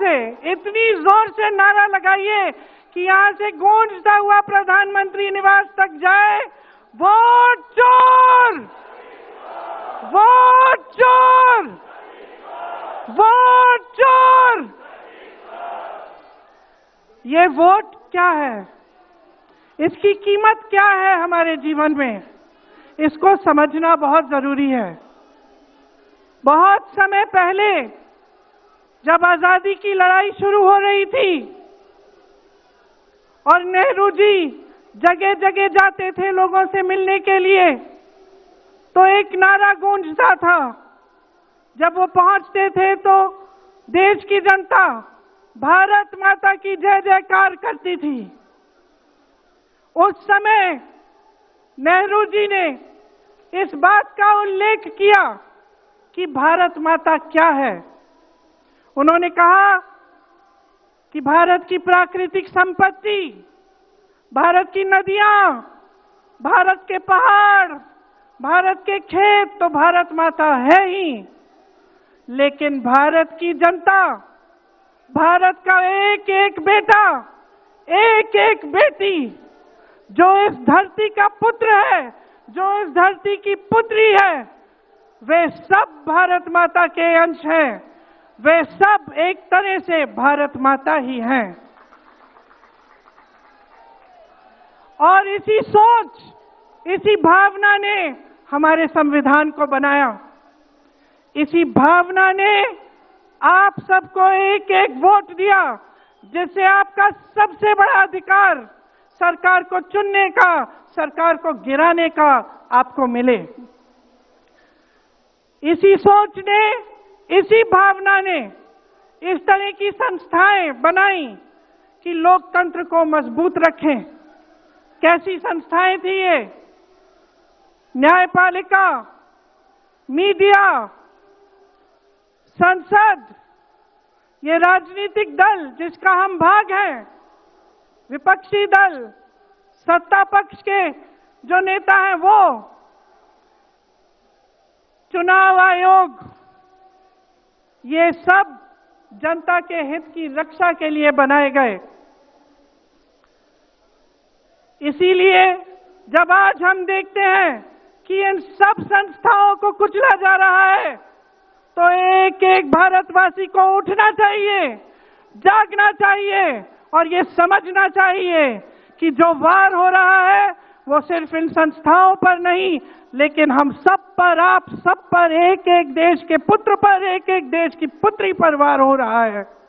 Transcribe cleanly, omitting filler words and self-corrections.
से, इतनी जोर से नारा लगाइए कि यहां से गूंजता हुआ प्रधानमंत्री निवास तक जाए, वोट चोर, वोट चोर, वोट चोर। ये वोट क्या है, इसकी कीमत क्या है हमारे जीवन में, इसको समझना बहुत जरूरी है। बहुत समय पहले जब आजादी की लड़ाई शुरू हो रही थी और नेहरू जी जगह जगह जाते थे लोगों से मिलने के लिए, तो एक नारा गूंजता था। जब वो पहुंचते थे तो देश की जनता भारत माता की जय जयकार करती थी। उस समय नेहरू जी ने इस बात का उल्लेख किया कि भारत माता क्या है। उन्होंने कहा कि भारत की प्राकृतिक संपत्ति, भारत की नदियां, भारत के पहाड़, भारत के खेत तो भारत माता है ही, लेकिन भारत की जनता, भारत का एक एक बेटा, एक एक बेटी, जो इस धरती का पुत्र है, जो इस धरती की पुत्री है, वे सब भारत माता के अंश हैं। वे सब एक तरह से भारत माता ही हैं। और इसी सोच, इसी भावना ने हमारे संविधान को बनाया। इसी भावना ने आप सबको एक एक वोट दिया, जिससे आपका सबसे बड़ा अधिकार सरकार को चुनने का, सरकार को गिराने का आपको मिले। इसी सोच ने, इसी भावना ने इस तरह की संस्थाएं बनाई कि लोकतंत्र को मजबूत रखें। कैसी संस्थाएं थी ये? न्यायपालिका, मीडिया, संसद, ये राजनीतिक दल जिसका हम भाग हैं, विपक्षी दल, सत्ता पक्ष के जो नेता हैं वो, चुनाव आयोग, ये सब जनता के हित की रक्षा के लिए बनाए गए। इसीलिए जब आज हम देखते हैं कि इन सब संस्थाओं को कुचला जा रहा है, तो एक एक भारतवासी को उठना चाहिए, जागना चाहिए और ये समझना चाहिए कि जो वार हो रहा है वो सिर्फ इन संस्थाओं पर नहीं, लेकिन हम सब पर, आप सब पर, एक एक देश के पुत्र पर, एक एक देश की पुत्री पर वार हो रहा है।